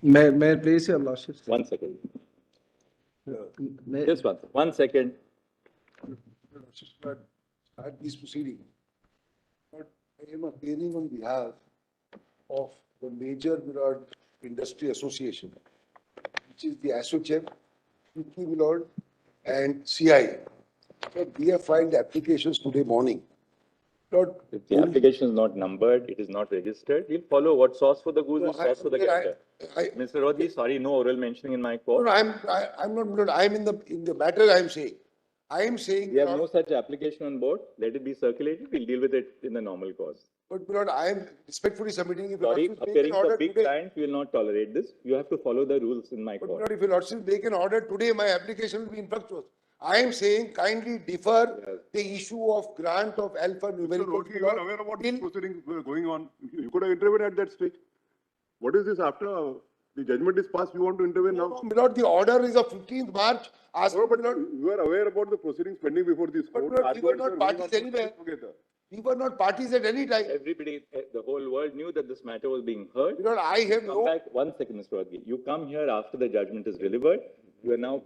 May I please, Your Lordship? 1 second. May- Just 1 second. At this proceeding, but I am appearing on behalf of the major Milord Industry Association, which is the ASSOCHEM, Murky Milord, and CI. So we have filed applications today morning. Lord, If the application is not numbered, it is not registered, you'll follow what sauce for the goose is sauce for the gander. Mr. Rodhi, sorry, no oral mentioning in my court. No, I'm not, Milord, I'm in the matter I'm saying. I am saying. We have no Milord, such application on board. Let it be circulated. We'll deal with it in the normal course. But Milord, I am respectfully submitting. If Sorry, you make an appearing order for big today, clients, we will not tolerate this. You have to follow the rules in my but court. Milord, if your Lordship make an order today, my application will be infructuous. I am saying kindly defer the issue of grant of alpha Mr. numerical. Rodhi, you are aware of what proceedings were going on. You could have intervened at that stage. What is this after the judgment is passed? You want to intervene now? Milord, the order is of 15th March. Ask No, but Milord, you are aware about the proceedings pending before this but court. Milord, we were Arguments not are parties going on anywhere. together. We were not parties at any time. Everybody, the whole world knew that this matter was being heard. Milord, I have Come no. back 1 second, Mr. Rodhi. You come here after the judgment is delivered. You are now,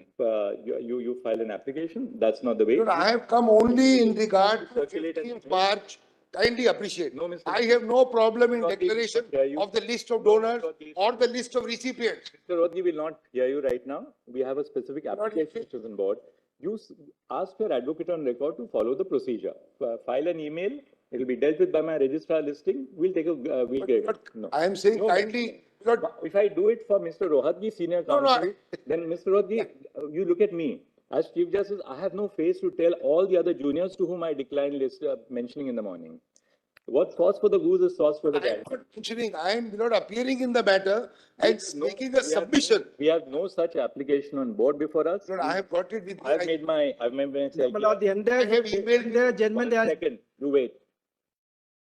you file an application. That's not the way. Milord, I have come only in regard to Circulate and- 15th March. Kindly appreciate. No, Mr. I have no problem in Rodhi, declaration hear you. of the list of donors Rodhi. or the list of recipients. Mr. Rodhi will not hear you right now. We have a specific application which is on board. You ask your advocate on record to follow the procedure. File an email. It will be dealt with by my registrar listing. We'll take a, we'll get it. No. I am saying No, kindly, Milord, If I do it for Mr. Rohatgi, senior No, no, counsel, then Mr. Rohatgi, you look at me. As Chief Justice, I have no face to tell all the other juniors to whom I declined list mentioning in the morning. What sauce for the goose is sauce for the I am gander. not mentioning, I am Milord appearing in the matter and making a submission. We have no such application on board before us. Milord, I have got it with me. I've made myself. My Lord, the entire, I have emailed entire judgment One has, second, you wait.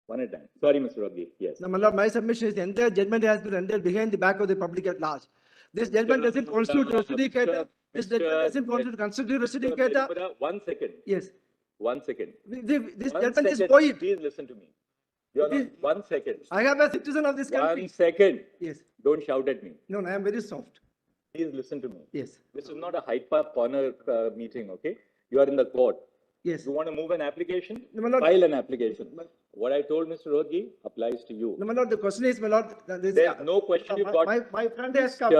One at a time. Sorry, Mr. Rodhi. Yes. no, my Lord, my submission is the entire judgment has been rendered behind the back of the public at large. This judgment doesn't constitute justificator. This judgment doesn't constitute justificator. 1 second. Yes. 1 second. This 1 judgment is second. void. Please listen to me. You are It is- not, 1 second. I am a citizen of this 1 country. second. Yes. Don't shout at me. No, I am very soft. Please listen to me. Yes. This is not a Hyde Park corner meeting, okay? You are in the court. Yes. You want to move an application? No, my Lord. File an application. What I told Mr. Rodgi applies to you. No, my Lord, the question is, my Lord, this, There's no question you've got. my friend has come.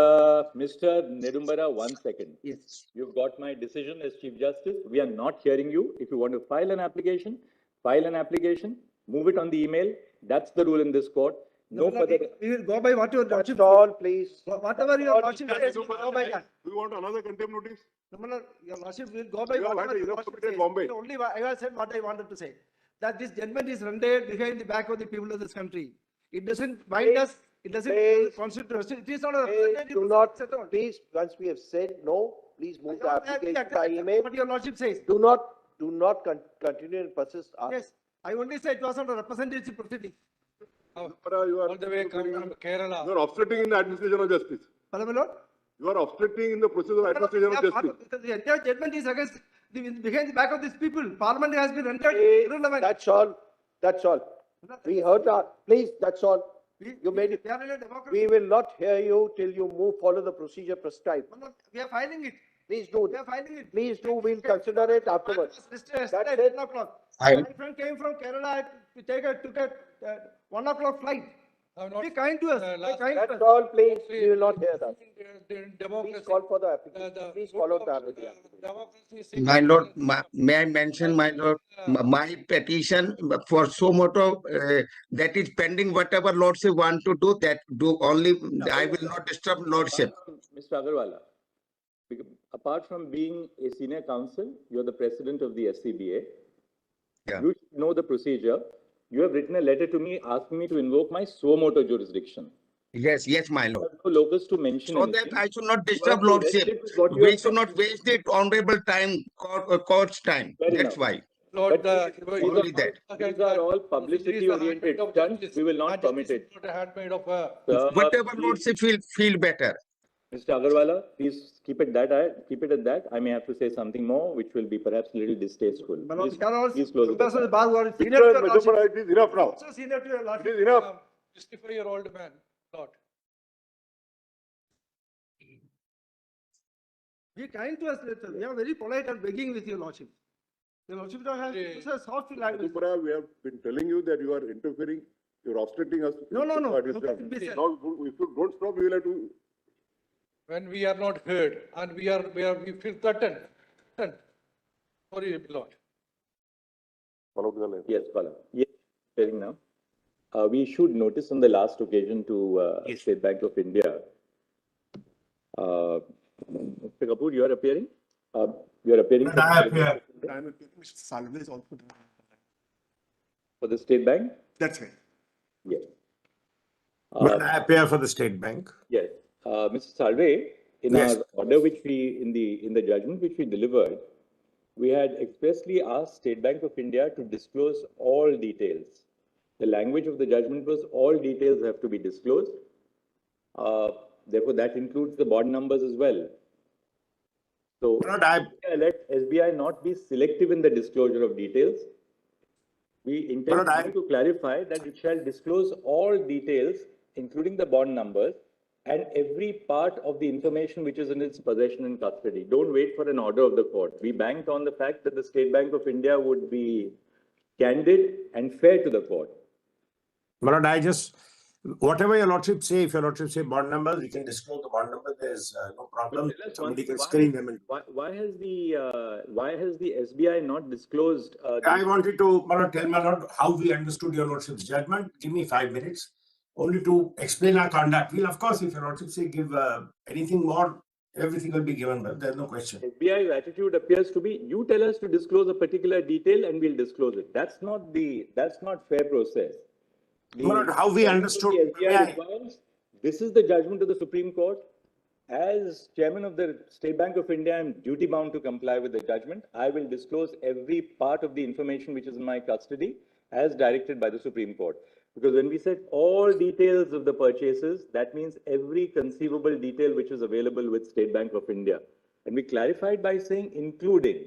Mr. Nedumbara, 1 second. Yes. You've got my decision as Chief Justice. We are not hearing you. If you want to file an application, move it on the email. That's the rule in this court. No my Lord, further. we will go by what your lordship. All, please. Whatever your lordship says, we will go by that. Do you want another contempt notice? No, my Lord, your lordship will go by You have whatever had your enough lordship to says. Bombay. Only I have said what I wanted to say. That this judgment is rendered behind the back of the people of this country. It doesn't bind us. It doesn't Please. constitute us. It is not a Please representative do not, process at all. please, once we have said no, please move the I application agree, by email. what your lordship says. Do not continue and persist. Yes, I only said it was not a representative proceeding. But you are All the way come from Kerala. You are obstructing in the administration of justice. Pardon, my Lord? You are obstructing in the process of administration of justice. The entire judgment is against, behind the back of these people. Parliament has been rendered Please, irrelevant. that's all, that's all. We heard that, please, that's all. You made it. We are in a democracy. We will not hear you till you follow the procedure prescribed. My Lord, we are filing it. Please do, We are filing it. please do, we'll consider it afterwards. Yesterday That's at it. 10 o'clock. I- My friend came from Kerala to took a 1 o'clock flight. Have not- Be kind to us. last- Be kind to That's us. all, please, we will not hear that. In democracy. Please call for the the application, please follow the application. democracy. My lord, may I mention, my lord, my petition for suo motu that is pending. Whatever lordship want to do, that do only. I will not disturb lordship. Mr. Agarwala, apart from being a senior counsel, you're the president of the SCBA. Yeah. You should know the procedure. You have written a letter to me asking me to invoke my suo motu jurisdiction. Yes, yes, my lord. No locus to mention So anything. that I should not You disturb have to lordship. restrict what you We have should said. not waste it honorable time, court's time. Fair That's enough. why. Lord, Only that. These are all publicity-oriented stunts. We will not permit it. Handmaid of Whatever Please, lordship feel better. Mr. Agarwala, please keep it at that. I may have to say something more, which will be perhaps a little distasteful. My Lord, Please, we are all please close it. members of the bar who are senior to your lordship. It is enough now. Also senior to your It lordship. is enough. 64-year-old man, Lord. Be kind to us, we are very polite and begging with your lordship. Your lordship has use a soft language. Madhupara, we have been telling you that you are interfering, you're obstructing us. No, no, no. What is Okay, done. be said. Now, if you don't stop, we will have to. when we are not heard and we feel threatened. Sorry, Lord. Follow the line. Yes, Bala. Yes, hearing now. We issued notice on the last occasion to State Bank of India. Mr. Kapoor, you are appearing? You are appearing But I appear. Mr. Salve is also there. for the State Bank? That's right. Yes. But I appear for the State Bank. Yes. Mr. Salve, in Yes. our order which we, in the judgment which we delivered, we had expressly asked State Bank of India to disclose all details. The language of the judgment was all details have to be disclosed. Therefore, that includes the bond numbers as well. So, But I, let SBI not be selective in the disclosure of details. We intend to clarify that it shall disclose all details, including the bond numbers, and every part of the information which is in its possession and custody. Don't wait for an order of the court. We banked on the fact that the State Bank of India would be candid and fair to the court. Malad, I just, whatever your lordship say, if your lordship say bond numbers, we can disclose the bond number. There's no problem. Tell us Somebody one- can why- screen them. And Why has the SBI not disclosed? I wanted to, Malad, tell Malad how we understood your lordship's judgment. Give me 5 minutes only to explain our conduct. We'll, of course, if your lordship say give anything more, everything will be given. But there's no question. SBI's attitude appears to be, you tell us to disclose a particular detail and we'll disclose it. That's not fair process. Malad, how we understood. The SBI requires, this is the judgment of the Supreme Court. As chairman of the State Bank of India, I'm duty bound to comply with the judgment. I will disclose every part of the information which is in my custody as directed by the Supreme Court. Because when we said all details of the purchases, that means every conceivable detail which is available with State Bank of India. And we clarified by saying including.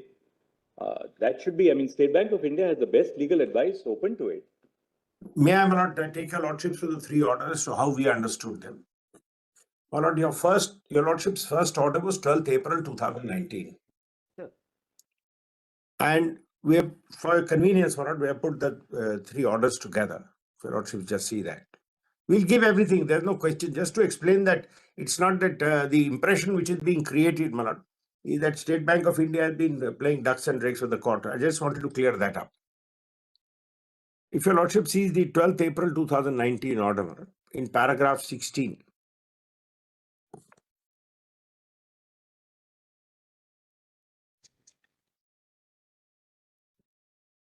That should be, I mean, State Bank of India has the best legal advice open to it. May I, Malad, take your lordship through the 3 orders to how we understood them? Malad, your lordship's first order was 12th April 2019. Sure. And we have, for convenience, Malad, we have put the 3 orders together. If your lordship just see that. We'll give everything, there's no question. Just to explain that it's not that the impression which is being created, Malad, is that State Bank of India has been playing ducks and drakes with the court. I just wanted to clear that up. If your lordship sees the 12th April 2019 order in paragraph 16,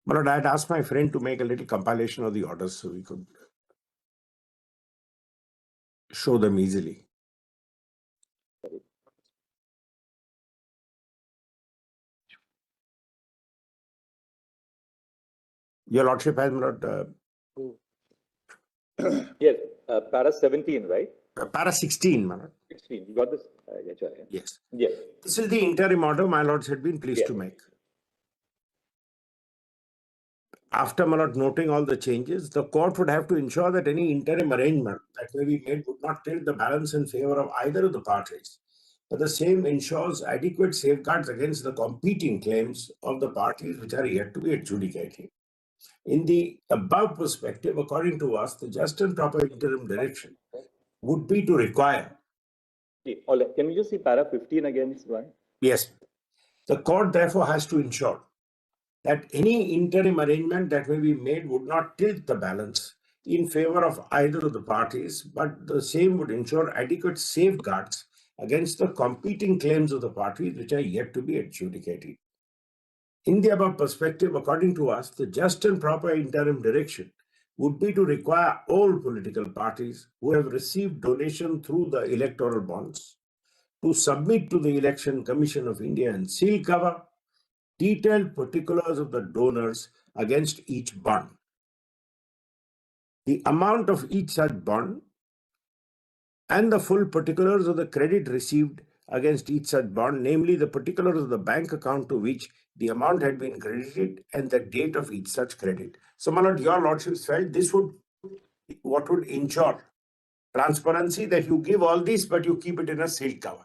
but I had asked my friend to make a little compilation of the orders so we could show them easily. Your lordship has not Yes, para 17, right? para 16, Malad. 16, you got this? Yes. Yes. This is the interim order my lords had been pleased to make. After Malad noting all the changes, the court would have to ensure that any interim arrangement that may be made would not tilt the balance in favor of either of the parties, but the same ensures adequate safeguards against the competing claims of the parties which are yet to be adjudicated. In the above perspective, according to us, the just and proper interim direction would be to require. All right. Can we just see para 15 again, Swan? Yes. The court therefore has to ensure that any interim arrangement that may be made would not tilt the balance in favor of either of the parties, but the same would ensure adequate safeguards against the competing claims of the parties which are yet to be adjudicated. In the above perspective, according to us, the just and proper interim direction would be to require all political parties who have received donation through the electoral bonds to submit to the Election Commission of India and seal cover detailed particulars of the donors against each bond, the amount of each such bond, and the full particulars of the credit received against each such bond, namely the particulars of the bank account to which the amount had been credited and the date of each such credit. So, my lord, your lordships felt this would ensure transparency, that you give all this, but you keep it in a sealed cover.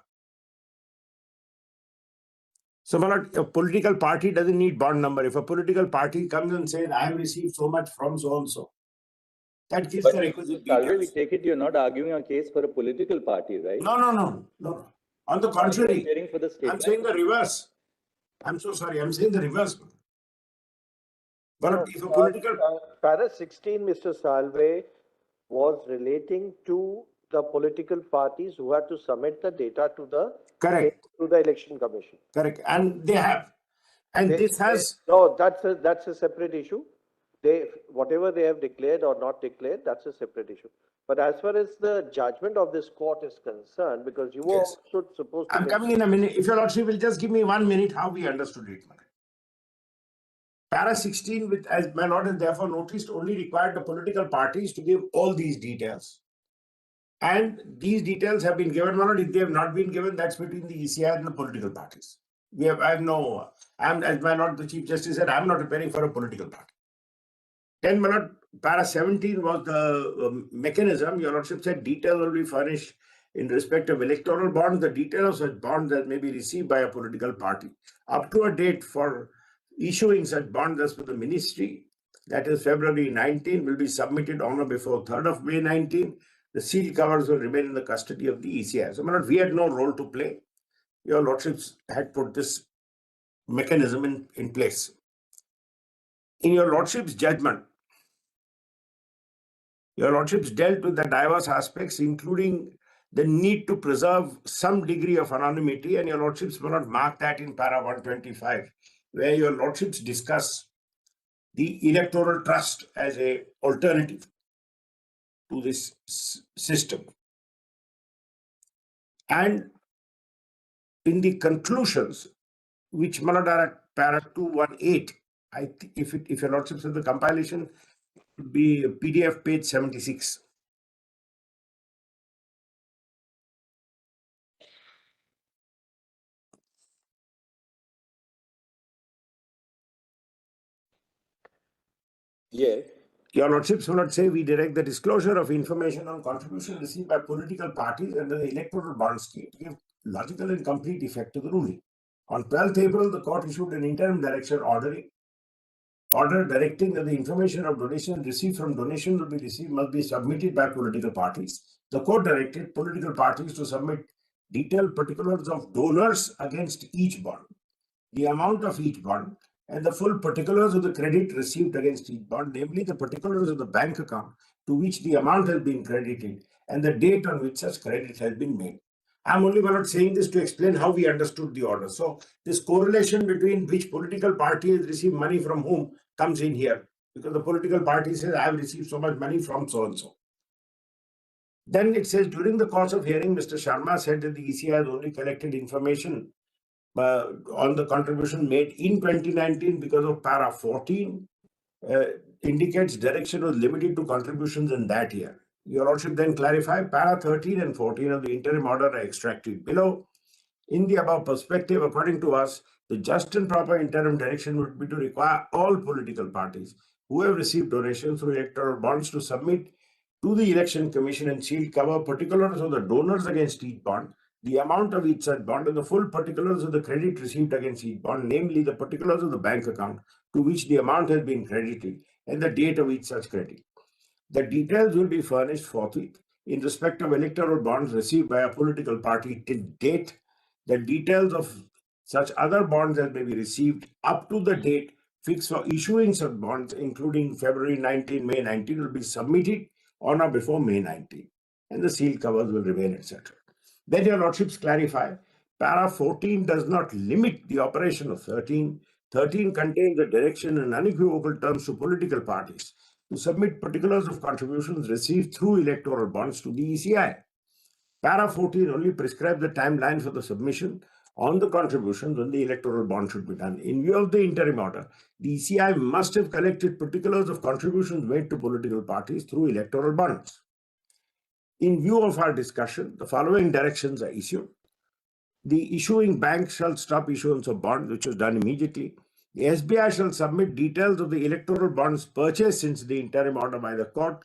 So, my lord, a political party doesn't need bond number. If a political party comes and says, I have received so much from so-and-so, that gives But the requisite Salve, we details. take it you're not arguing a case for a political party, right? No. On the contrary, Appearing for the state I'm saying the reverse. I'm so sorry, I'm saying the reverse. But if a political... Para 16, Mr. Salve, was relating to the political parties who had to submit the data to the Correct. to the election commission. Correct. And they have. And this has... No, that's a separate issue. Whatever they have declared or not declared, that's a separate issue. But as far as the judgment of this court is concerned, because you were Yes. also supposed to... I'm coming in a minute. If your lordship will just give me 1 minute, how we understood it. Para 16, with, as my lord has therefore noticed, only required the political parties to give all these details. And these details have been given, my lord. If they have not been given, that's between the ECI and the political parties. As my lord, the Chief Justice said, I'm not appearing for a political party. Then, my lord, para 17 was the mechanism. Your lordship said details will be furnished in respect of electoral bonds, the details of such bonds that may be received by a political party. Up to a date for issuing such bonds as per the ministry, that is February 19, will be submitted on or before 3rd of May 19. The seal covers will remain in the custody of the ECI. So, my lord, we had no role to play. Your lordships had put this mechanism in place. In your lordship's judgment, your lordships dealt with the diverse aspects, including the need to preserve some degree of anonymity, and your lordships will not mark that in para 125, where your lordships discuss the electoral trust as an alternative to this system. And in the conclusions, which are at para 218, if your lordships have the compilation, it would be PDF page 76. Yes. Your lordships will not say we direct the disclosure of information on contribution received by political parties under the electoral bond scheme to give logical and complete effect to the ruling. On 12th April, the court issued an interim direction order directing that the information of donation received from donation must be submitted by political parties. The court directed political parties to submit detailed particulars of donors against each bond, the amount of each bond, and the full particulars of the credit received against each bond, namely the particulars of the bank account to which the amount has been credited and the date on which such credit has been made. I'm only not saying this to explain how we understood the order. So this correlation between which political party has received money from whom comes in here, because the political party says, I have received so much money from so-and-so. Then it says, during the course of hearing, Mr. Sharma said that the ECI has only collected information on the contribution made in 2019 because of para 14 indicates direction was limited to contributions in that year. Your lordship then clarify para 13 and 14 of the interim order are extracted below. In the above perspective, according to us, the just and proper interim direction would be to require all political parties who have received donations through electoral bonds to submit to the Election Commission and seal cover particulars of the donors against each bond, the amount of each such bond, and the full particulars of the credit received against each bond, namely the particulars of the bank account to which the amount has been credited and the date of each such credit. The details will be furnished forthwith in respect of electoral bonds received by a political party till date. The details of such other bonds that may be received up to the date fixed for issuing such bonds, including February 19, May 19, will be submitted on or before May 19, and the seal covers will remain, etc. Then your lordships clarify, para 14 does not limit the operation of 13. 13 contains the direction in unequivocal terms to political parties to submit particulars of contributions received through electoral bonds to the ECI. Para 14 only prescribes the timeline for the submission on the contributions when the electoral bond should be done. In view of the interim order, the ECI must have collected particulars of contributions made to political parties through electoral bonds. In view of our discussion, the following directions are issued. The issuing bank shall stop issuance of bonds, which was done immediately. The SBI shall submit details of the electoral bonds purchased since the interim order by the court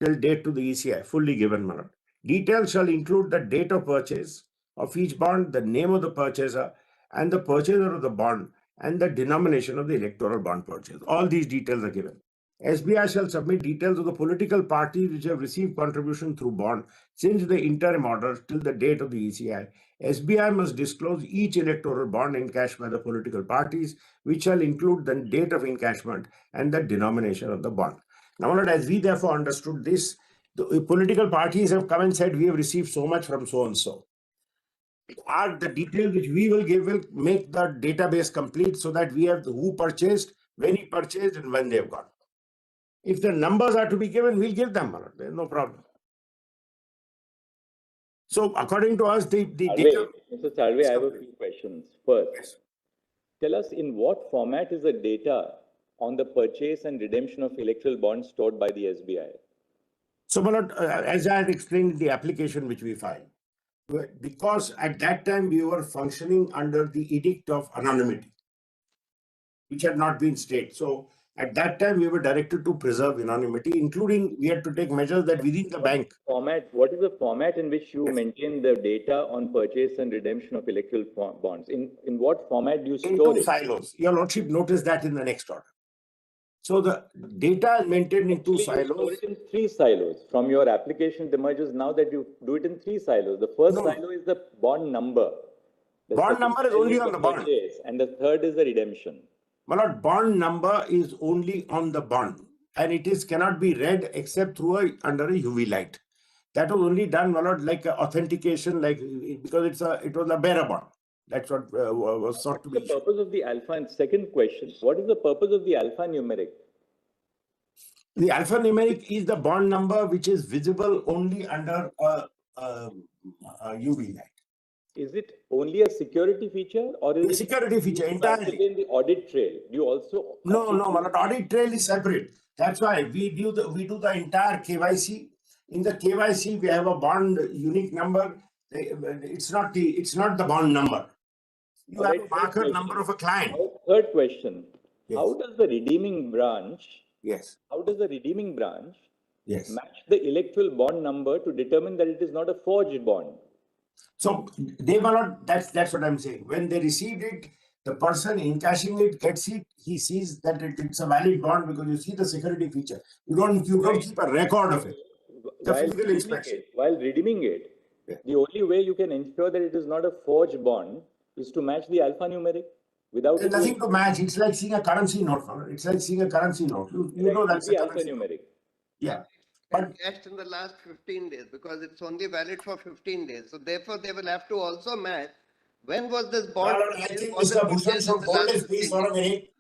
till date to the ECI, fully given manner. Details shall include the date of purchase of each bond, the name of the purchaser, and the purchaser of the bond and the denomination of the electoral bond purchase. All these details are given. SBI shall submit details of the political parties which have received contribution through bond since the interim order till the date of the ECI. SBI must disclose each electoral bond encashed by the political parties, which shall include the date of encashment and the denomination of the bond. Now, my lord, as we therefore understood this, the political parties have come and said, we have received so much from so and so. Are the details which we will give will make the database complete so that we have who purchased, when he purchased, and when they have got. If the numbers are to be given, we'll give them. There's no problem. So, according to us, the data. Mr. Salve, I have a few questions. First, tell us in what format is the data on the purchase and redemption of electoral bonds stored by the SBI? So, my lord, as I had explained in the application which we filed, because at that time we were functioning under the edict of anonymity, which had not been stayed. So, at that time we were directed to preserve anonymity, including we had to take measures that within the bank. What is the format in which you maintain the data on purchase and redemption of electoral bonds? In what format do you store in two it? silos. Your lordship noticed that in the next order. So the data is maintained in two silos. You store it in 3 silos. From your application, it emerges now that you do it in 3 silos. The first silo is the bond number. The bond number is only on the bond. Purchase, and the third is the redemption. My lord, bond number is only on the bond, and it is cannot be read except through under a UV light. That was only done, my lord, like authentication, like because it was a bearer bond. That's what was sought to be. What's the purpose of the alpha? And second question, what is the purpose of the alphanumeric? The alphanumeric is the bond number which is visible only under a UV light. Is it only a security feature, or is it a security feature entirely? In the audit trail, do you also? No, my lord, audit trail is separate. That's why we do the entire KYC. In the KYC, we have a bond unique number. It's not the bond number. You have a marker number of a client. Third question. Yes. How does the redeeming branch? Yes. How does the redeeming branch? Yes. Match the electoral bond number to determine that it is not a forged bond? So they were not. That's what I'm saying. When they received it, the person encashing it gets it. He sees that it's a valid bond because you see the security feature. You don't keep a record of it. The physical inspection. While redeeming it, the only way you can ensure that it is not a forged bond is to match the alphanumeric. Without there's nothing to match. It's like seeing a currency note. It's like seeing a currency note. You know that's the alphanumeric. Yeah. But cashed in the last 15 days because it's only valid for 15 days. So therefore, they will have to also match when was this bond. I think Mr. Bhushan should hold his peace for a minute.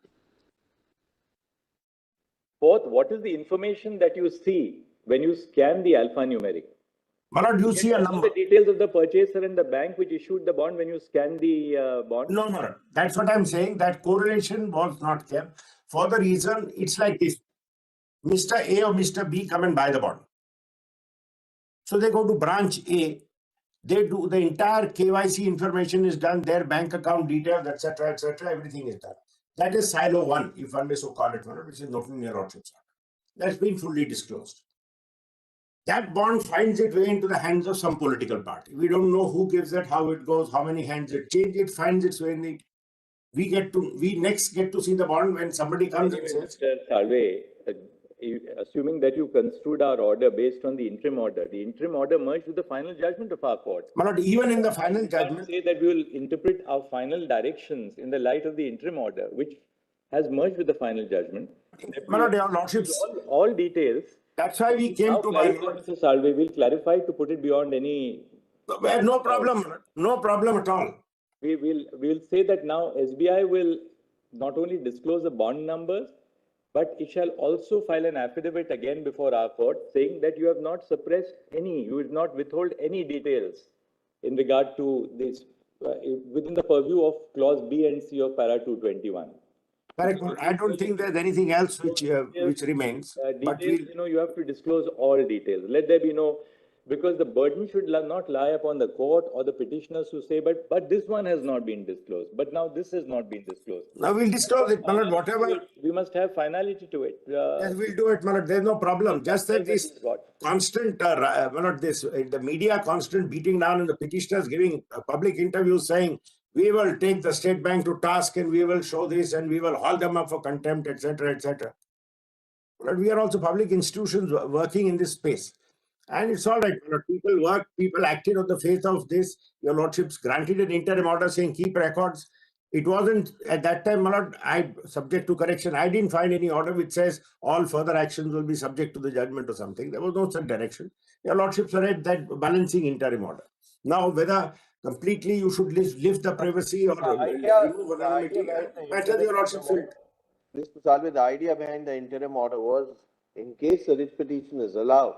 Fourth, what is the information that you see when you scan the alphanumeric? Malad, you see a number. The details of the purchaser and the bank which issued the bond when you scan the bond? No. That's what I'm saying. That correlation was not kept for the reason it's like this. Mr. A or Mr. B come and buy the bond. So they go to branch A. They do the entire KYC information is done, their bank account details, etc., everything is done. That is silo 1, if one may so call it, which is nothing near Orchard. That's been fully disclosed. That bond finds its way into the hands of some political party. We don't know who gives it, how it goes, how many hands it changes. It finds its way in the. We next get to see the bond when somebody comes and says. Mr. Salve, assuming that you construed our order based on the interim order merged with the final judgment of our court. But even in the final judgment, say that we will interpret our final directions in the light of the interim order, which has merged with the final judgment. Your lordships, all details. That's why we came to my lord. Mr. Salve, we'll clarify to put it beyond any. No problem at all. We will say that now SBI will not only disclose the bond numbers, but it shall also file an affidavit again before our court saying that you have not suppressed you will not withhold any details in regard to this within the purview of clause B and C of para 221. Correct. I don't think there's anything else which remains. But you have to disclose all details. Let there be because the burden should not lie upon the court or the petitioners to say, but this one has not been disclosed. But now this has not been disclosed. Now we'll disclose it, Malad, whatever. We must have finality to it. Yes, we'll do it, Malad. There's no problem. Just that this constant, Malad, the media constant beating down and the petitioners giving public interviews saying, we will take the State Bank to task and we will show this and we will haul them up for contempt, etc., etc. But we are also public institutions working in this space. And it's all right. People work, people acted on the face of this. Your lordships granted an interim order saying keep records. It wasn't at that time, my lord, subject to correction. I didn't find any order which says all further actions will be subject to the judgment or something. There was no such direction. Your lordships are at that balancing interim order. Now, whether completely you should lift the privacy or remove anonymity, matters your lordships will. Mr. Salvi, the idea behind the interim order was, in case the writ petition is allowed,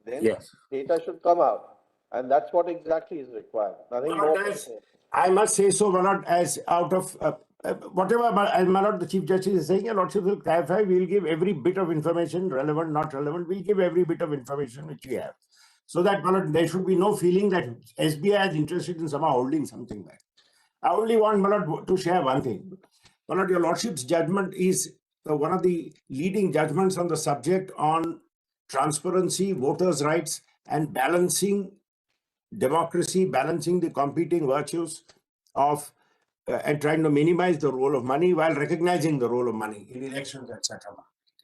then Yes. data should come out. And that's what exactly is required, nothing more. I must say so, my lord, as out of whatever, my lord, the Chief Justice is saying, your lordship will clarify, we will give every bit of information, relevant, not relevant, we'll give every bit of information which we have. So that, my lord, there should be no feeling that SBI is interested in somehow holding something back. I only want, my lord, to share one thing. My lord, your lordship's judgment is one of the leading judgments on the subject on transparency, voters' rights, and balancing democracy, balancing the competing virtues of and trying to minimize the role of money while recognizing the role of money in elections, etc.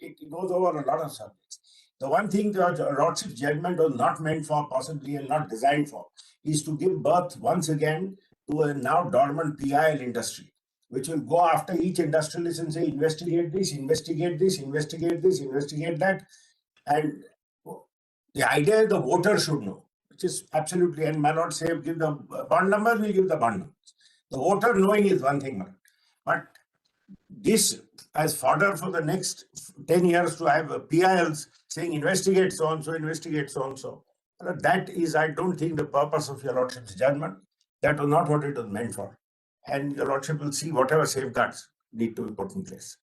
It goes over a lot of subjects. The one thing that lordship's judgment was not meant for, possibly, and not designed for, is to give birth once again to a now dormant PIL industry, which will go after each industrialist and say, investigate this, investigate this, investigate this, investigate that. And the idea is the voter should know, which is absolutely, and my lord say, give the bond numbers, we give the bond numbers. The voter knowing is one thing, but this as fodder for the next 10 years to have PILs saying investigate so and so, investigate so and so. That is, I don't think, the purpose of your lordship's judgment. That was not what it was meant for. And your lordship will see whatever safeguards need to be put in place.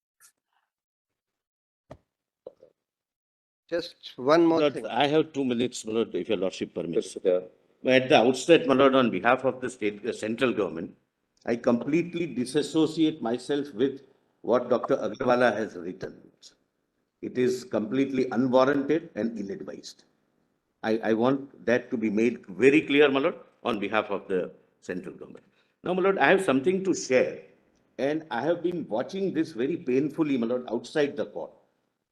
Just one more Lord, thing. I have 2 minutes, my lord, if your lordship permits. At the outset, my lord, on behalf of the central government, I completely disassociate myself with what Dr. Agarwala has written. It is completely unwarranted and ill-advised. I want that to be made very clear, my lord, on behalf of the central government. Now, my lord, I have something to share, and I have been watching this very painfully, my lord, outside the court.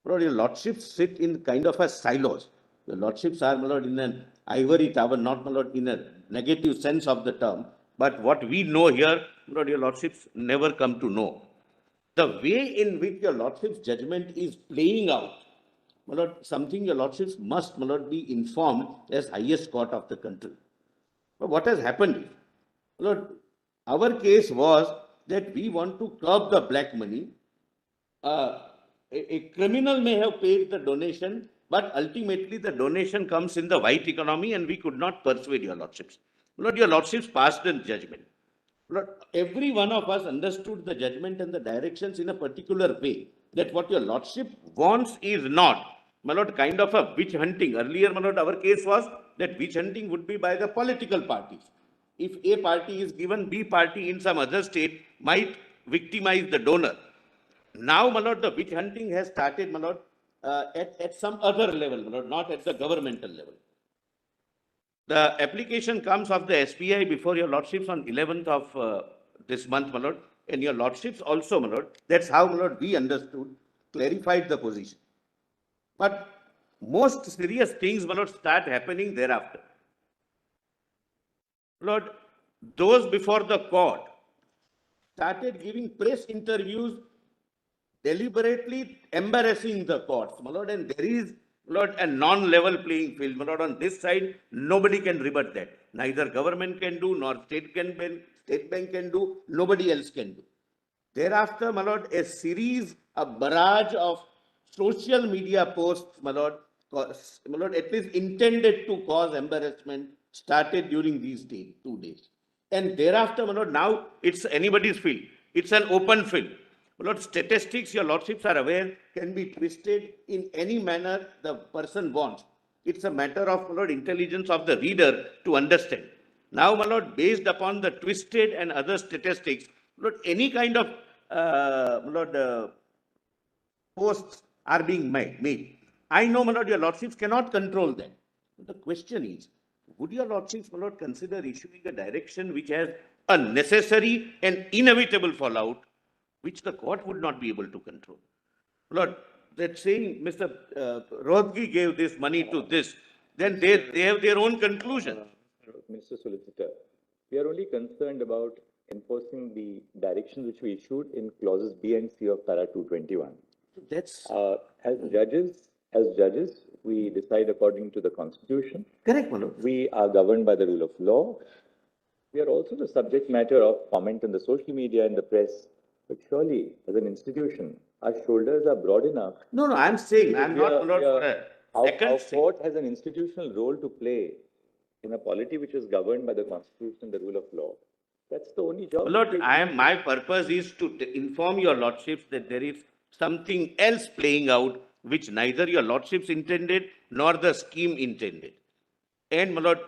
My lord, your lordships sit in kind of a silos. Your lordships are, my lord, in an ivory tower, not, my lord, in a negative sense of the term. But what we know here, my lord, your lordships never come to know. The way in which your lordship's judgment is playing out, my lord, something your lordships must, my lord, be informed as highest court of the country. But what has happened? My lord, our case was that we want to curb the black money. A criminal may have paid the donation, but ultimately the donation comes in the white economy and we could not persuade your lordships. Lord, your lordships passed the judgment. Lord, every one of us understood the judgment and the directions in a particular way, that what your lordship wants is not, my lord, kind of a witch hunting. Earlier, my lord, our case was that witch hunting would be by the political parties. If A party is given, B party in some other state might victimize the donor. Now, my lord, the witch hunting has started, my lord, at some other level, my lord, not at the governmental level. The application comes of the SBI before your lordships on 11th of this month, my lord, and your lordships also, my lord. That's how, my lord, we understood, clarified the position. But most serious things, my lord, start happening thereafter. Lord, those before the court started giving press interviews, deliberately embarrassing the courts, my lord, and there is, Lord, a non-level playing field. My lord, on this side, nobody can rebut that. Neither government can do, nor state bank can do, nobody else can do. Thereafter, my lord, a series, a barrage of social media posts, my lord, at least intended to cause embarrassment, started during these 2 days. And thereafter, my lord, now it's anybody's field. It's an open field. My lord, statistics, your lordships are aware, can be twisted in any manner the person wants. It's a matter of, my lord, intelligence of the reader to understand. Now, my lord, based upon the twisted and other statistics, my lord, any kind of posts are being made. I know, my lord, your lordships cannot control that. But the question is, would your lordships, my lord, consider issuing a direction which has a necessary and inevitable fallout, which the court would not be able to control. Lord, that saying Mr. Rohgi gave this money to this, then they have their own conclusion. Mr. Solicitor, we are only concerned about enforcing the directions which we issued in clauses B and C of para 221. That's As judges, we decide according to the Constitution. correct, my lord. We are governed by the rule of law. We are also the subject matter of comment in the social media and the press. But surely, as an institution, our shoulders are broad enough. No, I'm saying, I'm We not, are- my lord, we are- for a Our second saying. court has an institutional role to play in a polity which is governed by the Constitution and the rule of law. That's the only job. Lord, my purpose is to inform your lordships that there is something else playing out which neither your lordships intended nor the scheme intended. And, my lord,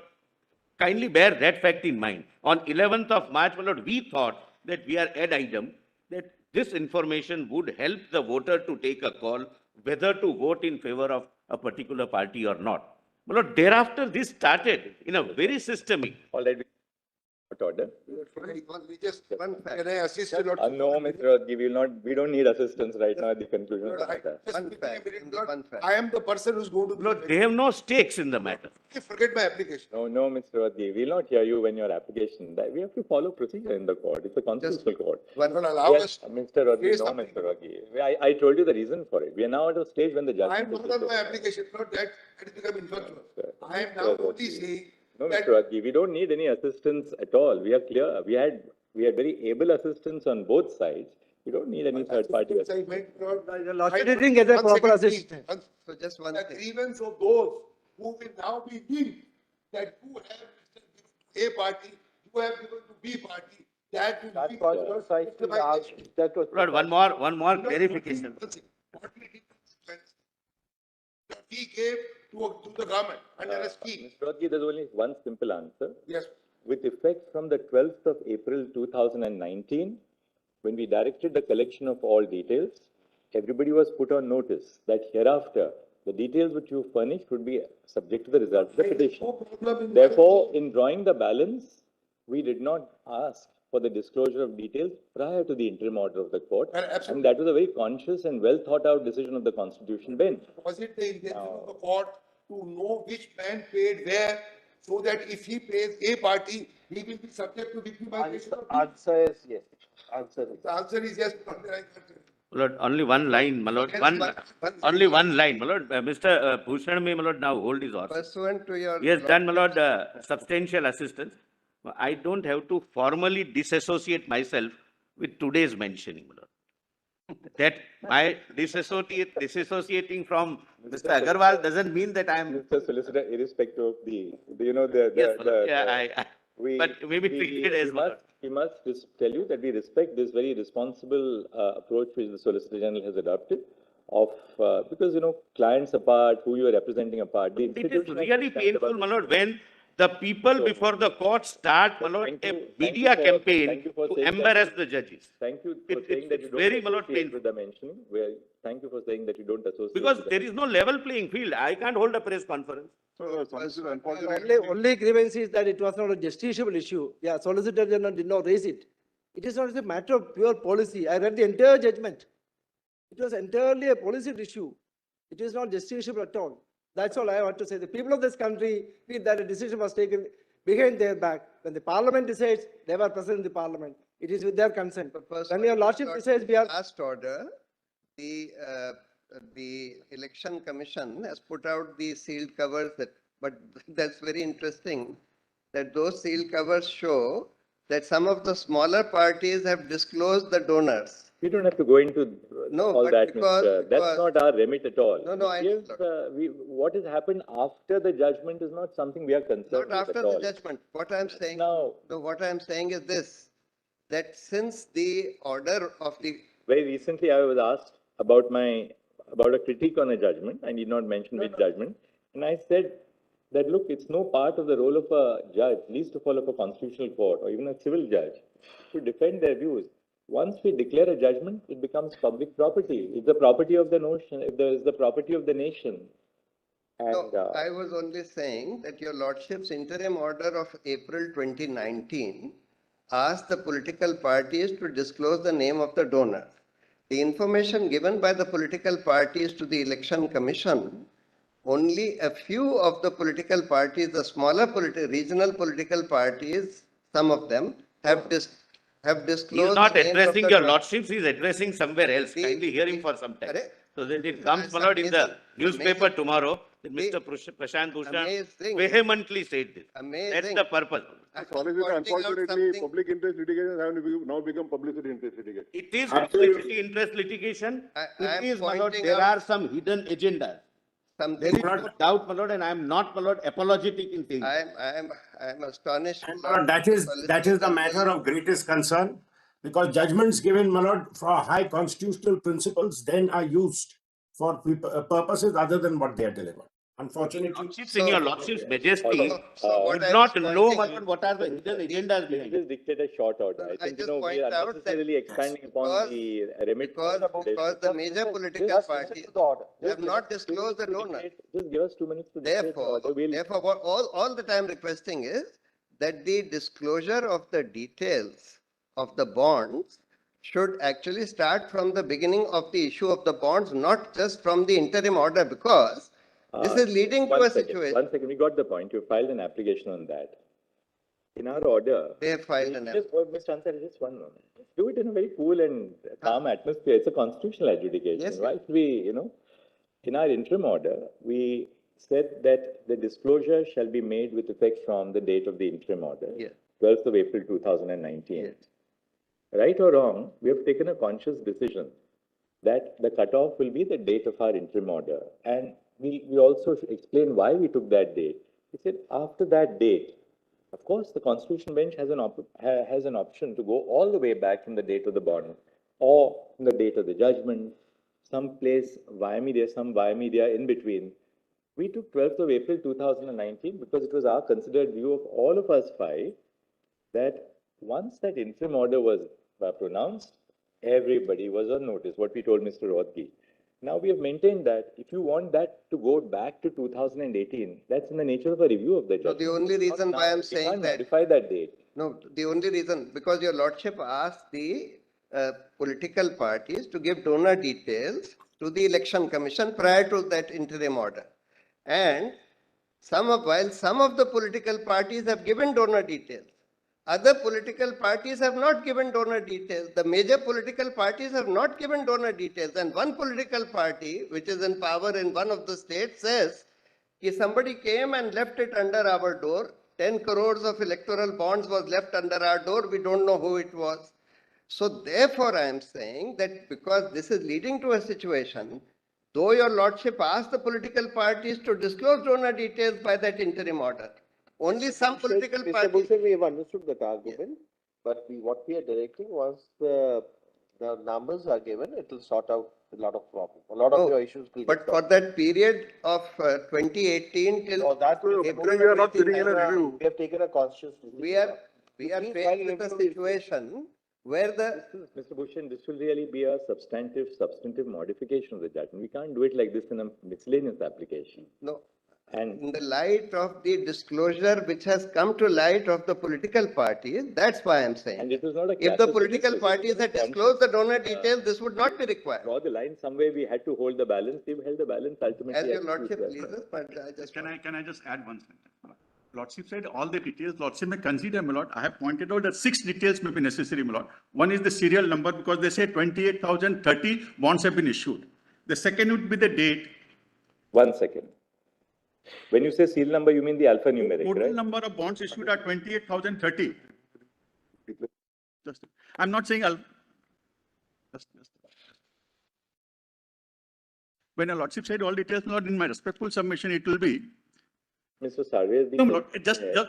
kindly bear that fact in mind. On 11th of March, my lord, we thought that we are ad item, that this information would help the voter to take a call whether to vote in favor of a particular party or not. My lord, thereafter, this started in a very systemic. All right. Order. We just, one fact. Can I assist you? Lord? No, Mr. Rodgi, we don't need assistance right now at the conclusion of the matter. Just One give me a fact, minute, Lord. one fact. I am the person who's going to. be Lord, they have no stakes in the matter. Forget my application. No, Mr. Rodgi, we'll not hear you when your application, we have to follow procedure in the court. It's a constitutional court. One will allow Yes, us. Mr. Rodgi, Say no, something. Mr. Rodgi. I told you the reason for it. We are now at a stage when the I am judgment not is. on my application, not that it has become infirmable. Sir. I am now Sir, only saying No, that Mr. Rodgi, we don't need any assistance at all. We are clear. We had very able assistance on both sides. We don't need any third party assistance I assistance. meant, Lord. Your lordship didn't get a One proper second, please. assistance. So just one The thing. grievance of those who will now be deemed that you have given to A party, you have given to B party, that will That be. was precisely asked, that was. Lord, one more clarification. What will be the consequence that we gave to the government under a scheme? Mr. Rodgi, there's only one simple answer. Yes. With effect from the 12th of April 2019, when we directed the collection of all details, everybody was put on notice that hereafter, the details which you furnished would be subject to the result of the petition. No problem in. Therefore, in drawing the balance, we did not ask for the disclosure of details prior to the interim order of the court. Absolutely. And that was a very conscious and well thought out decision of the Constitution bench. Was it the intention of the court to know which man paid where, so that if he pays A party, he will be subject to victimization of B? Answer is yes. Answer is. The answer is yes. Not that I can't tell you. Lord, only one line, my lord, only one line, my lord. Mr. Bhushan may, my lord, now hold his horse. Pursuant to your. He has done, my lord, substantial assistance. I don't have to formally disassociate myself with today's mentioning, my lord. That my disassociating from Mr. Agarwal doesn't mean that I am. Mr. Solicitor, irrespective of the Yes, my lord. Yeah, but maybe treated as one. We must just tell you that we respect this very responsible approach which the Solicitor General has adopted of, because, clients apart, who you are representing apart. The It is institution has really to stand above painful, my lord, when the people before the court start, my lord, Thank a you- thank media you for- campaign thank you for to saying that. embarrass the judges. Thank you for saying that you It's don't very, my lord, associate painful. with the mentioning. Thank you for saying that you don't associate. Because with the- there is no level playing field. I can't hold a press conference. So, Solicitor, unfortunately. Only grievance is that it was not a justiciable issue. Yeah, Solicitor General did not raise it. It is not a matter of pure policy. I read the entire judgment. It was entirely a policy issue. It is not justiciable at all. That's all I want to say. The people of this country feel that a decision was taken behind their back. When the parliament decides, they were present in the parliament. It is with their consent. When your lordship decides, we are. Last order, the election commission has put out the sealed covers but that's very interesting that those sealed covers show that some of the smaller parties have disclosed the donors. We don't have to go into No, all but that, because- Mr. That's because- not our remit at all. No, I- What has happened after the judgment is not something we are concerned Not with after at the all. judgment. What I'm saying. Now, No, what I'm saying is this, that since the order of the, very recently, I was asked about a critique on a judgment. I need not mention which judgment. And I said that, look, it's no part of the role of a judge, least of all of a constitutional court or even a civil judge, to defend their views. Once we declare a judgment, it becomes public property. It's the property of the nation. It's the property of the nation. And, no, I was only saying that your lordship's interim order of April 2019 asked the political parties to disclose the name of the donor. The information given by the political parties to the Election Commission, only a few of the political parties, the smaller regional political parties, some of them have He disclosed is not the names of addressing the your donors. lordships, he is addressing somewhere else. The- Kindly hear him the- for some time. Correct. So that it comes, It's my lord, in the amazing. newspaper Amazing. tomorrow, that The- Mr. Prashant Bhushan Amazing. vehemently said this. That's Amazing. the purpose. I'm Solicitor, pointing out unfortunately, something. public interest litigation have now become publicity interest litigation. It is Absolutely. publicity interest litigation. I It am is, my lord, pointing there out are some hidden agendas. There something. is no doubt, my lord, and I am not, my lord, apologetic in saying. I'm astonished. And my lord, that is the matter of greatest concern, because judgments given, my lord, for high constitutional principles then are used for purposes other than what they are delivered. Unfortunately, Lordships, in your lordship's majesty, So what would I'm not pointing know, my out- lord, what are the hidden agendas Let behind me it. just dictate a short order. I I think, just we point are out that unnecessarily expanding upon the remit. because the major political parties have not disclosed the donor. Just give us 2 minutes to dictate the order. Therefore, what all that I'm requesting is that the disclosure of the details of the bonds should actually start from the beginning of the issue of the bonds, not just from the interim order, because this is leading to a situation. 1 second, we got the point. You filed an application on that. In our order. They have filed an Just, Mr. Ansari, just 1 moment. Do it in a very cool and calm atmosphere. It's a constitutional adjudication. Yes, Why should we, in our interim order, we said that the disclosure shall be made with effect from the date of the interim order. Yes. 12th of April 2019. Yes. Right or wrong, we have taken a conscious decision that the cutoff will be the date of our interim order. And we also explain why we took that date. We said after that date, of course, the Constitutional Bench has an option to go all the way back from the date of the bond or from the date of the judgment, some place via media, some via media in between. We took 12th of April 2019 because it was our considered view of all of us five that once that interim order was pronounced, everybody was on notice, what we told Mr. Rodgi. Now we have maintained that if you want that to go back to 2018, that's in the nature of a review of the So judgment. the only reason why I'm saying that, Modify that date. no, the only reason, because your lordship asked the political parties to give donor details to the Election Commission prior to that interim order. And while some of the political parties have given donor details, other political parties have not given donor details. The major political parties have not given donor details. And one political party, which is in power in one of the states, says, if somebody came and left it under our door, 10 crores of electoral bonds was left under our door, we don't know who it was. So therefore, I am saying that because this is leading to a situation, though your lordship asked the political parties to disclose donor details by that interim order, only some political Mr. parties. Bhushan, we have understood that argument, but what we are directing, once the numbers are given, it will sort out a lot of problems. A lot of your issues will But get for that period of 2018 till solved. That April we are not sitting in a 2019, review. we have taken a conscious decision. we are Please faced file with a review. situation where the Mr. Bhushan, this will really be a substantive modification of the judgment. We can't do it like this in a miscellaneous application. no, And in the light of the disclosure which has come to light of the political parties, that's why I'm saying. this is not a If the casus political belli. parties had disclosed the donor details, this would not be required. Draw the line somewhere, we had to hold the balance. We've held the balance ultimately. As your as lordship well. pleases, but I just. Can I just add one sentence? Lordship said all the details, Lordship may consider, my lord. I have pointed out that 6 details may be necessary, my lord. One is the serial number, because they say 28,030 bonds have been issued. The second would be the date. 1 second. When you say serial number, you mean the alphanumeric, Total right? number of bonds issued are 28,030. I'm not saying when a lordship said all details, my lord, in my respectful submission, it will be. Mr. Sarve has been. No, my lord,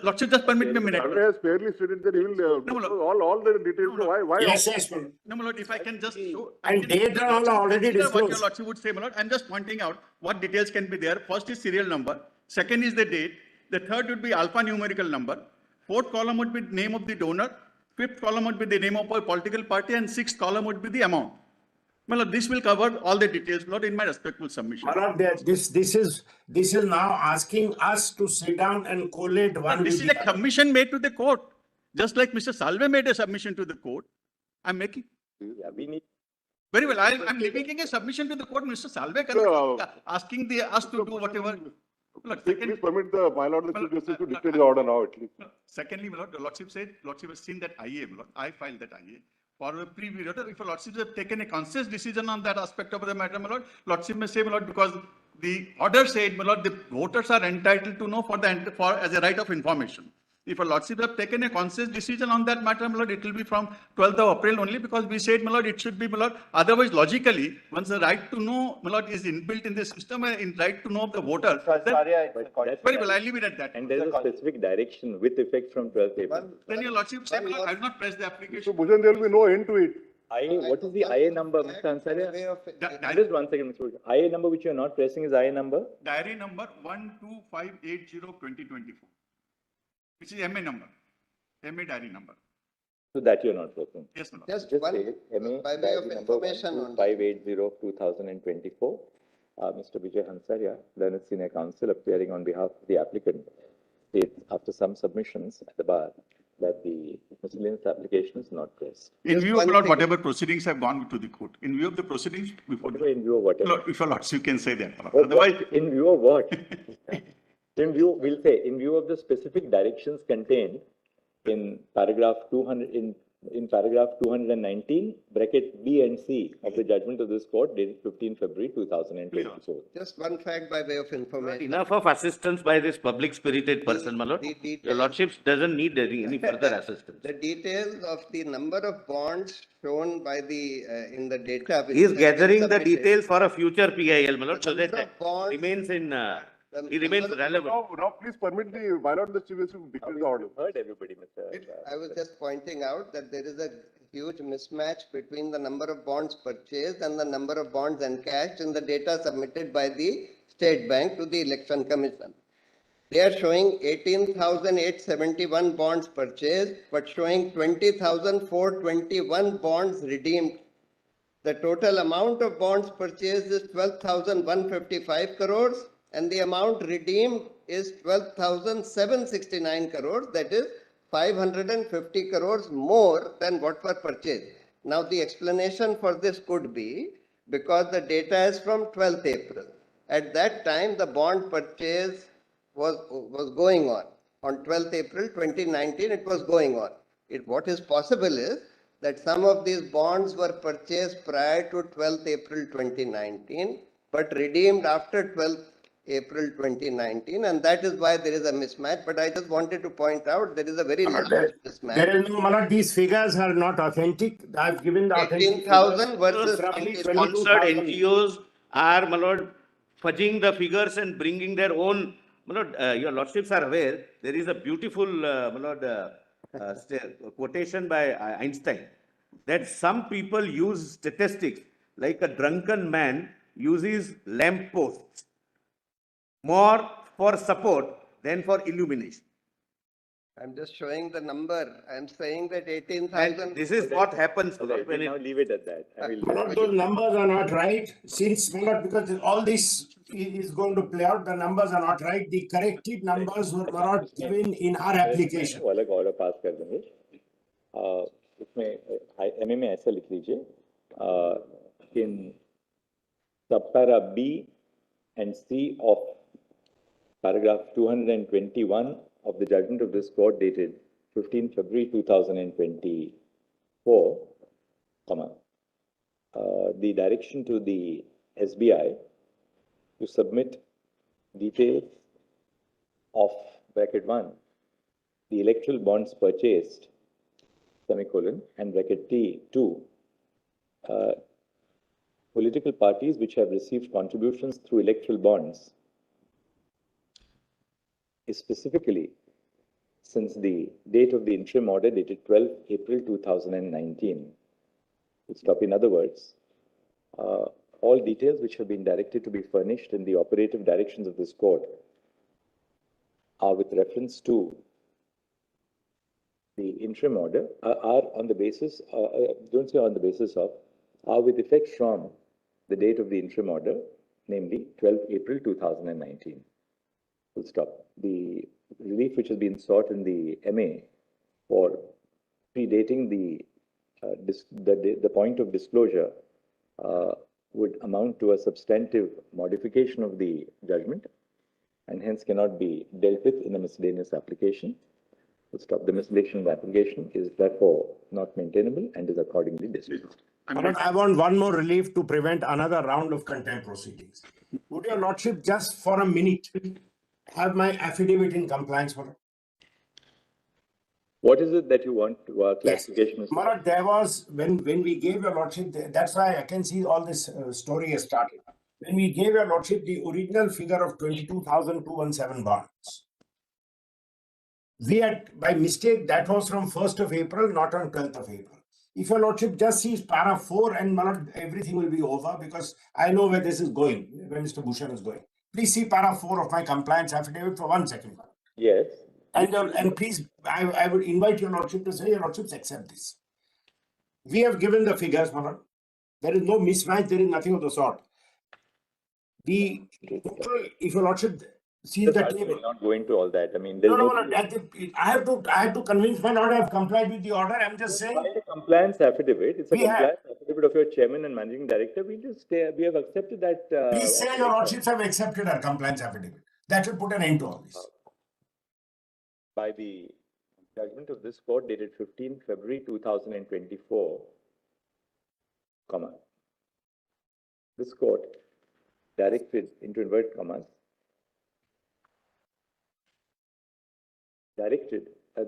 lordship, just permit me a minute. Sarve has fairly stated that he will, No, Lord. all the details. No, Lord. Why? yes, yes, ma'am. No, my lord, if I can just show. And dates are all already Consider what your disclosed. lordship would say, my lord. I'm just pointing out what details can be there. First is serial number. Second is the date. The third would be alphanumerical number. Fourth column would be name of the donor. Fifth column would be the name of a political party. And sixth column would be the amount. My lord, this will cover all the details, my lord, in my respectful submission. My lord, this is now asking us to sit down and collate one This with is the a other. commission made to the court. Just like Mr. Salve made a submission to the court, I'm making. Yeah, we need. Very well, I'm making a submission to the court, Mr. Salve, asking us to do whatever. Look, Please permit the, my lord, the Chief Justice to dictate the order now at least. Secondly, my lord, the Lordship said, Lordship has seen that IA, my lord, I filed that IA. For a preview order, if a Lordship have taken a conscious decision on that aspect of the matter, my lord, Lordship may say, my lord, because the order said, my lord, the voters are entitled to know as a right of information. If a Lordship have taken a conscious decision on that matter, my lord, it will be from 12th of April only, because we said, my lord, it should be, my lord. Otherwise, logically, once the right to know, my lord, is inbuilt in the system, in right to know of the voter, very well, I'll leave it at that. And there is a specific direction with effect from 12th April. Then your Lordship say, my lord, I will not press the application. So Bhushan, there will be no end to it. What is the IA number, Mr. Ansariya? Just 1 second, Mr. Bhushan. IA number which you are not pressing is IA number? Diary number 12580-2024, which is MA number, MA diary number. So that you are not pressing. Yes, my lord. Just Just one, say MA by way diary of number information on 580-2024. Mr. Vijay Hansarya, Learned Senior Counsel, appearing on behalf of the applicant, states after some submissions at the bar that the miscellaneous application is not pressed. In view of my lord, whatever proceedings have gone to the court, in view of the proceedings before. Whatever, in view of whatever. Lord, if your lords, you can say that. my lord. What- Otherwise, in view of what? In view, we'll say, in view of the specific directions contained in paragraph 200, in paragraph 219, bracket B and C of the judgment of this court dated 15 February 2024. just one fact by way of information. Enough of assistance by this public spirited person, my lord. The details- Your lordship doesn't need any further assistance. The details of the number of bonds shown by the, in the data. which He is has been gathering the submitted. details for a future PIL, my lord, so The that number of bonds- remains in, the he remains number of- relevant. Now, please permit the, my lord, the Chief Justice to dictate the order. Heard everybody, Mr. I was just pointing out that there is a huge mismatch between the number of bonds purchased and the number of bonds encashed in the data submitted by the State Bank to the Election Commission. They are showing 18,871 bonds purchased, but showing 20,421 bonds redeemed. The total amount of bonds purchased is 12,155 crores and the amount redeemed is 12,769 crores. That is 550 crores more than what were purchased. Now the explanation for this could be because the data is from 12th April. At that time, the bond purchase was going on. On 12th April 2019, it was going on. What is possible is that some of these bonds were purchased prior to 12th April 2019, but redeemed after 12th April 2019, and that is why there is a mismatch. But I just wanted to point out there is a very large mismatch. There is no, my lord, these figures are not authentic. I've given the authentic 18,000 figures. versus Roughly 22,000. Sponsored NGOs are, my lord, fudging the figures and bringing their own, my lord, your lordships are aware, there is a beautiful, my lord, quotation by Einstein, that some people use statistics like a drunken man uses lamp posts more for support than for illumination. I'm just showing the number. I'm saying that 18,000. And this is what happens Right, when we'll now leave it at that. I will. My lord, those numbers are not right. Since, my lord, because all this is going to play out, the numbers are not right. The corrected numbers were not given in our application. वो अलग order pass कर देंगे. इसमें MA में ऐसा लिख लीजिए. In subpara B and C of paragraph 221 of the judgment of this court dated 15 February 2024, the direction to the SBI to submit details of bracket 1, the electoral bonds purchased, semicolon, and bracket T2, political parties which have received contributions through electoral bonds is specifically since the date of the interim order dated 12 April 2019. Stop. In other words, all details which have been directed to be furnished in the operative directions of this court are with reference to the interim order, are on the basis, don't say on the basis of, are with effect from the date of the interim order, namely 12 April 2019. Full stop. The relief which has been sought in the MA for predating the point of disclosure would amount to a substantive modification of the judgment and hence cannot be dealt with in a miscellaneous application. Stop. The miscellaneous application is therefore not maintainable and is accordingly dismissed. I want one more relief to prevent another round of contempt proceedings. Would your lordship just for a minute have my affidavit in compliance for? What is it that you want clarification? Yes. Marat, there was, when we gave your lordship, that's why I can see all this story has started. When we gave your lordship the original figure of 22,217 bonds, we had, by mistake, that was from 1st of April, not on 12th of April. If your lordship just sees para 4 and Marat, everything will be over because I know where this is going, where Mr. Bhushan is going. Please see para 4 of my compliance affidavit for 1 second. Yes. And please, I would invite your lordship to say, your lordships accept this. We have given the figures, Marat. There is no mismatch, there is nothing of the sort. The total, if your lordship sees the table. Will not go into all that. I mean, I have to convince my lord I have complied with the order. I'm just saying. It's a compliance affidavit. It's a compliance affidavit of your chairman and managing director. We have accepted that. Please say your lordships have accepted our compliance affidavit. That will put an end to all this. By the judgment of this court dated 15 February 2024, this court directed, into inverted commas,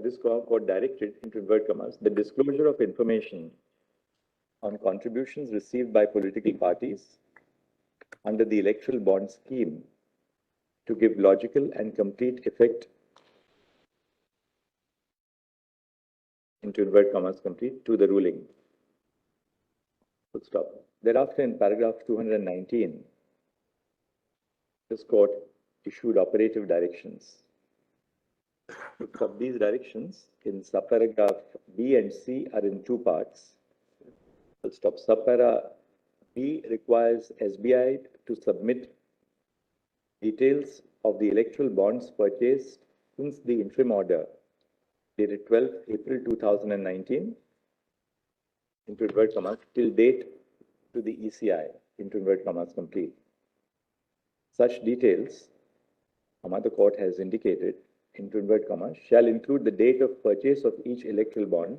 this court directed, into inverted commas, the disclosure of information on contributions received by political parties under the electoral bond scheme to give logical and complete effect, into inverted commas, complete, to the ruling. Full stop. Thereafter, in paragraph 219, this court issued operative directions. These directions in subparagraph B and C are in 2 parts. Full stop. Subpara B requires SBI to submit details of the electoral bonds purchased since the interim order dated 12th April 2019, into inverted commas, till date to the ECI, into inverted commas, complete. Such details, the court has indicated, into inverted commas, shall include the date of purchase of each electoral bond,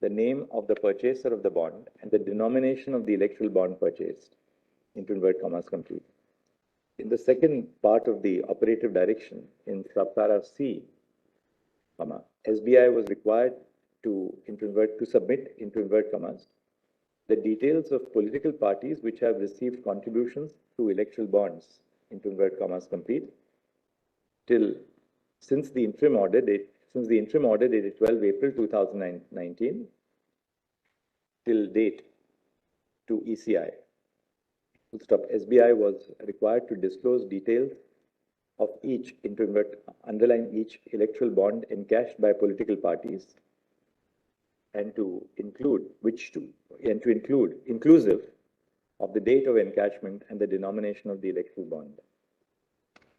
the name of the purchaser of the bond, and the denomination of the electoral bond purchased, into inverted commas, complete. In the second part of the operative direction, in subpara C, SBI was required to submit, into inverted commas, the details of political parties which have received contributions through electoral bonds, into inverted commas, complete, since the interim order dated 12 April 2019 till date to ECI. Full stop. SBI was required to disclose details of each, underline each electoral bond encashed by political parties, and to include inclusive of the date of encashment and the denomination of the electoral bond.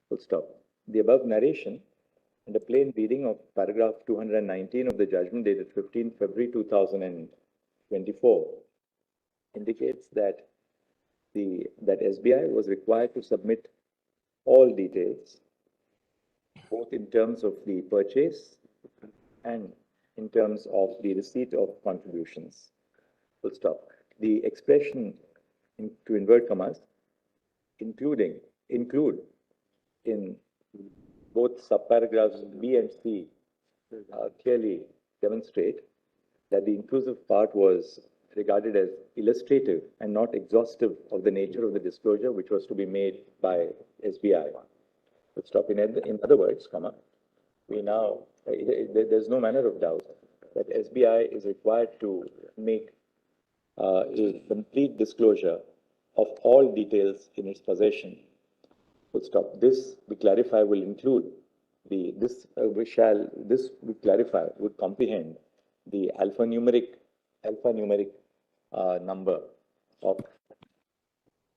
Full stop. The above narration and a plain reading of paragraph 219 of the judgment dated 15 February 2024 indicates that SBI was required to submit all details, both in terms of the purchase and in terms of the receipt of contributions. Full stop. The expression, to invert commas, include in both subparagraphs B and C clearly demonstrate that the inclusive part was regarded as illustrative and not exhaustive of the nature of the disclosure which was to be made by SBI. Full stop. In other words, there's no manner of doubt that SBI is required to make a complete disclosure of all details in its possession. Full stop. This, we clarify, will include would comprehend the alphanumeric number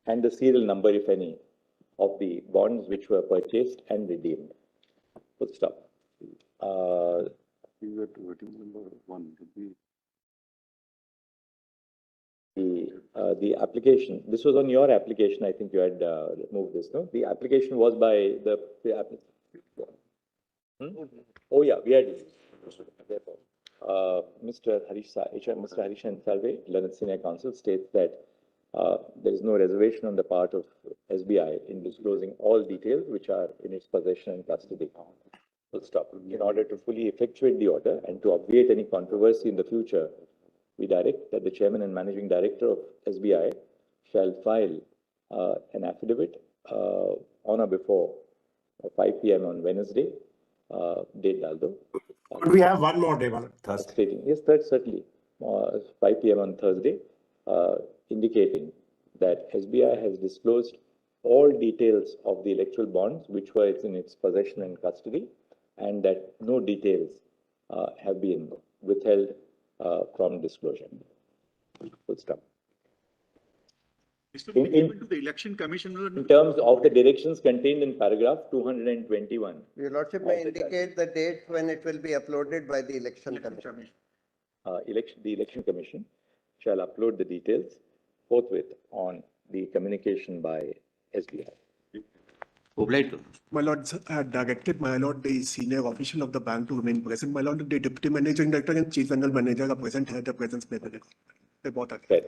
and the serial number, if any, of the bonds which were purchased and redeemed. Full stop. is that voting number 1 would be the application, this was on your application, I think you had moved this, no? The application was by the Oh, yeah, we had, therefore, Mr. Mr. Harishan Salve, Leonard Senior Counsel states that there is no reservation on the part of SBI in disclosing all details which are in its possession and custody. Full stop. In order to fully effectuate the order and to obviate any controversy in the future, we direct that the Chairman and Managing Director of SBI shall file an affidavit on or before 5 p.m. on Wednesday, date daldo. Could we have one more day, Thursday? Stating, yes, that's certainly 5 p.m. on Thursday, indicating that SBI has disclosed all details of the electoral bonds which were in its possession and custody, and that no details have been withheld from disclosure. Full stop. This will be given to the election commissioner. In terms of the directions contained in paragraph 221. Your Lordship may indicate the date when it will be uploaded by the Election Commission. The Election Commission shall upload the details forthwith on the communication by SBI. My lord, I had directed my lord, the senior official of the bank to remain present. My lord, the deputy managing director and chief general manager are present here. The presence may be. They both are. Fair.